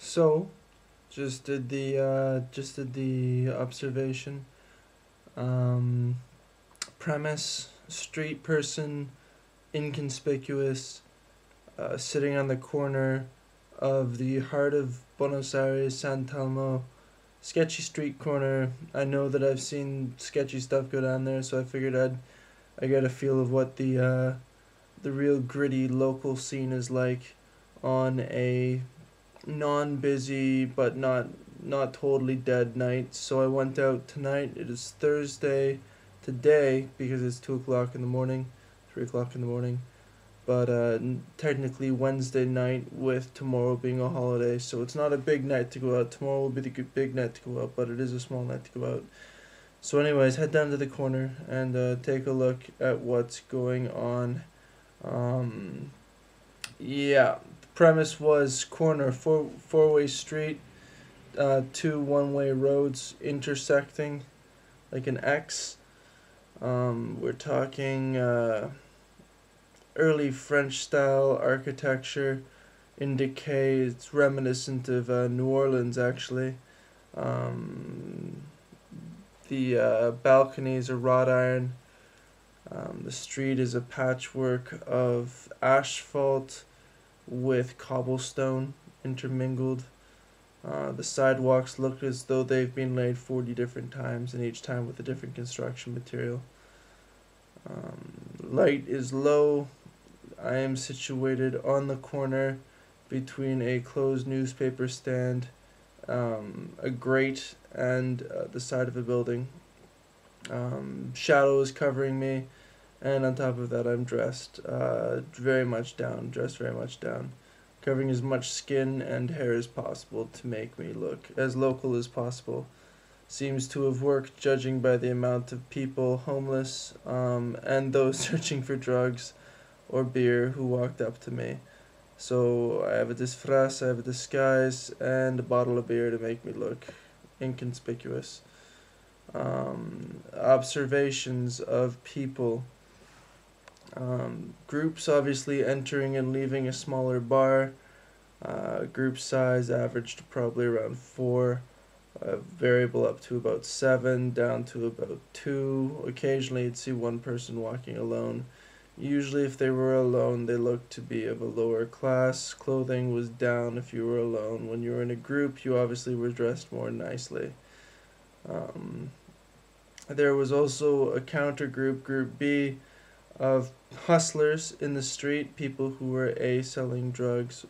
So, just did the observation. Um, Premise: street person, inconspicuous, sitting on the corner of the heart of Buenos Aires, San Telmo. Sketchy street corner. I know that I've seen sketchy stuff go down there, so I figured I get a feel of what the real gritty local scene is like on a non-busy but not totally dead night. So I went out tonight. It is Thursday today because it's 2 o'clock in the morning, 3 o'clock in the morning. But technically Wednesday night with tomorrow being a holiday, so it's not a big night to go out. Tomorrow will be the big night to go out, but it is a small night to go out. So, anyways, head down to the corner and take a look at what's going on. Um, yeah, the premise was corner four-way street, two one-way roads intersecting like an X. We're talking early French style architecture in decay. It's reminiscent of New Orleans actually. Um, the balconies are wrought iron. The street is a patchwork of asphalt with cobblestone intermingled. The sidewalks look as though they've been laid 40 different times, and each time with a different construction material. Light is low. I am situated on the corner between a closed newspaper stand, a grate, and the side of a building. Shadow is covering me, and on top of that, I'm dressed dressed very much down, covering as much skin and hair as possible to make me look as local as possible. Seems to have worked, judging by the amount of people homeless and those searching for drugs or beer who walked up to me. So I have a disfraz, I have a disguise, and a bottle of beer to make me look inconspicuous. Observations of people. Groups obviously entering and leaving a smaller bar. Group size averaged probably around 4. Variable up to about 7, down to about 2. Occasionally you'd see one person walking alone. Usually if they were alone, they looked to be of a lower class. Clothing was down if you were alone. When you were in a group, you obviously were dressed more nicely. There was also a counter group, Group B, of hustlers in the street, people who were selling drugs,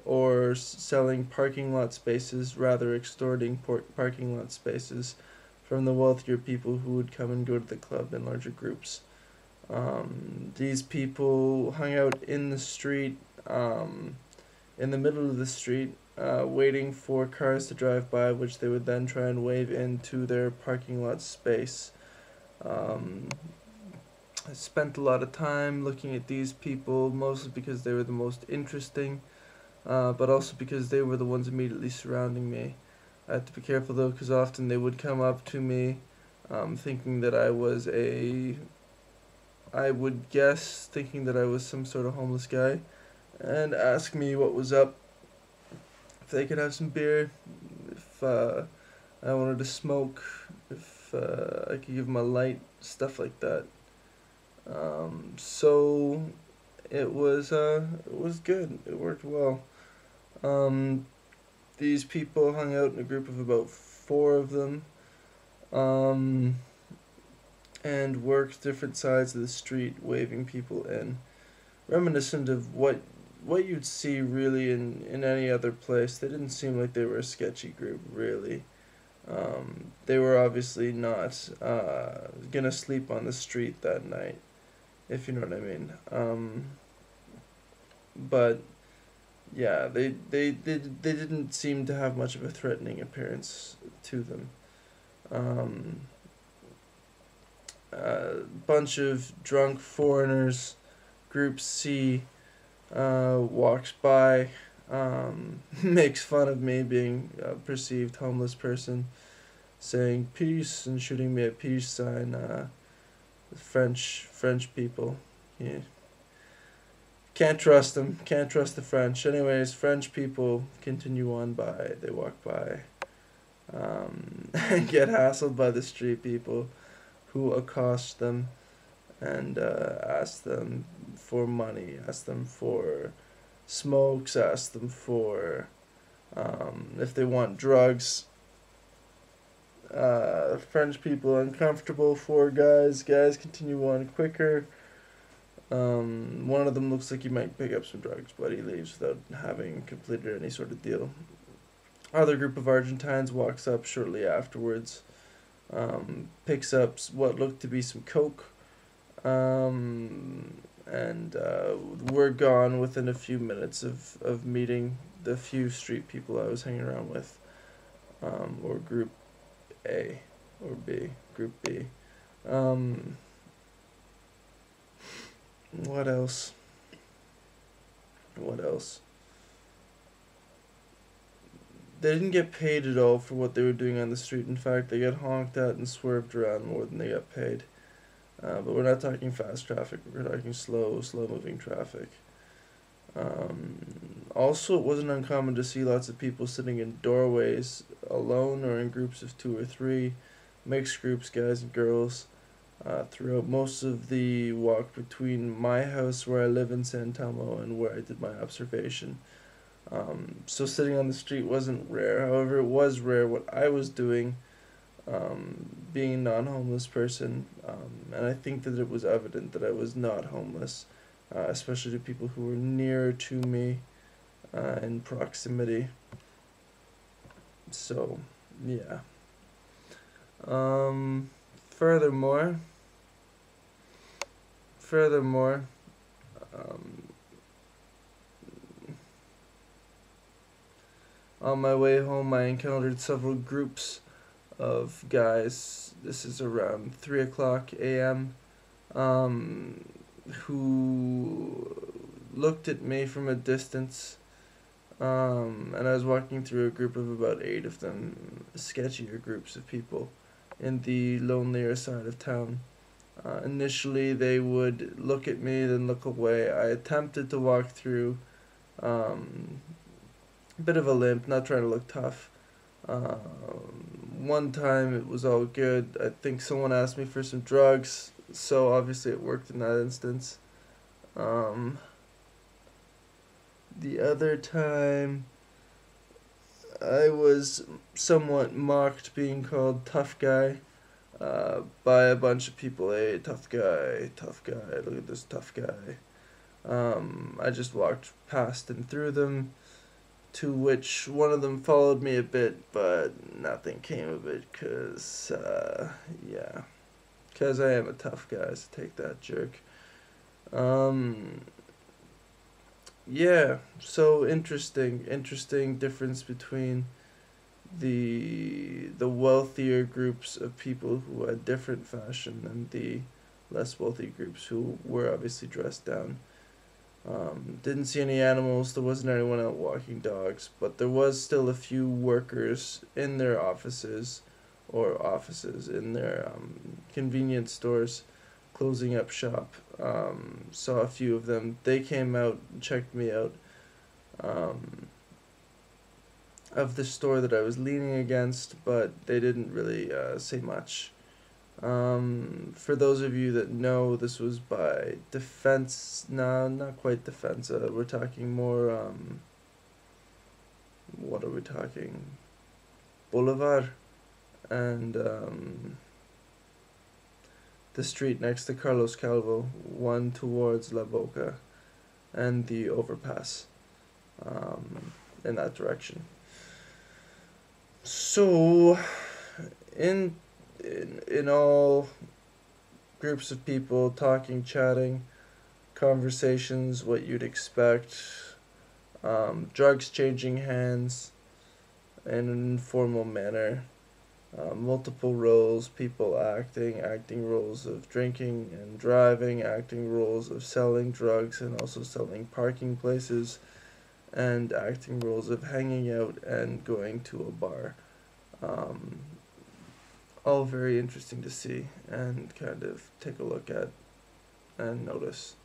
or selling parking lot spaces, rather extorting parking lot spaces from the wealthier people who would come and go to the club in larger groups. These people hung out in the street, in the middle of the street, waiting for cars to drive by, which they would then try and wave into their parking lot space. I spent a lot of time looking at these people, mostly because they were the most interesting, but also because they were the ones immediately surrounding me. I had to be careful though, because often they would come up to me, thinking that I would guess, thinking that I was some sort of homeless guy, and ask me what was up, if they could have some beer, if I wanted to smoke, if I could give them a light, stuff like that. So it was good. It worked well. Um, these people hung out in a group of about 4 of them, um, and worked different sides of the street, waving people in, reminiscent of what you'd see really in any other place. They didn't seem like they were a sketchy group, really. They were obviously not gonna sleep on the street that night, if you know what I mean. But yeah, they didn't seem to have much of a threatening appearance to them. Um, a bunch of drunk foreigners, Group C, walks by, makes fun of me being a perceived homeless person, saying peace and shooting me a peace sign. French people. Yeah. Can't trust them. Can't trust the French. Anyways, French people continue on by. They walk by, and get hassled by the street people, who accost them and ask them for money, ask them for smokes, ask them for if they want drugs. French people uncomfortable for guys. Guys continue on quicker. One of them looks like he might pick up some drugs, but he leaves without having completed any sort of deal. Other group of Argentines walks up shortly afterwards, picks up what looked to be some coke, and we're gone within a few minutes of meeting the few street people I was hanging around with, or group A, or B, group B. What else? What else? They didn't get paid at all for what they were doing on the street. In fact, they got honked at and swerved around more than they got paid. But we're not talking fast traffic. We're talking slow moving traffic. Also, it wasn't uncommon to see lots of people sitting in doorways alone or in groups of 2 or 3, mixed groups, guys and girls, throughout most of the walk between my house where I live in San Telmo and where I did my observation. So sitting on the street wasn't rare. However, it was rare what I was doing, being a non-homeless person, and I think that it was evident that I was not homeless, especially to people who were nearer to me, in proximity. So, yeah. Furthermore, on my way home, I encountered several groups of guys. This is around 3:00 a.m. Who looked at me from a distance. And I was walking through a group of about 8 of them, sketchier groups of people, in the lonelier side of town. Initially, they would look at me, then look away. I attempted to walk through, a bit of a limp, not trying to look tough. One time it was all good. I think someone asked me for some drugs, so obviously it worked in that instance. The other time, I was somewhat mocked being called tough guy, by a bunch of people. Hey, tough guy, look at this tough guy. I just walked past and through them, to which one of them followed me a bit, but nothing came of it, cause I am a tough guy, so take that, jerk. Yeah, so interesting difference between the wealthier groups of people who had different fashion and the less wealthy groups who were obviously dressed down. Didn't see any animals, there wasn't anyone out walking dogs, but there was still a few workers in their offices, in their convenience stores, closing up shop. Saw a few of them. They came out, checked me out, of the store that I was leaning against, but they didn't really say much. For those of you that know, this was by defense. No, not quite defense. We're talking more. What are we talking? Bolivar, and the street next to Carlos Calvo, one towards La Boca, and the overpass, in that direction. So, in all, groups of people talking, chatting, conversations, what you'd expect, drugs changing hands in an informal manner, multiple roles, people acting roles of drinking and driving, acting roles of selling drugs and also selling parking places, and acting roles of hanging out and going to a bar. All very interesting to see and kind of take a look at and notice.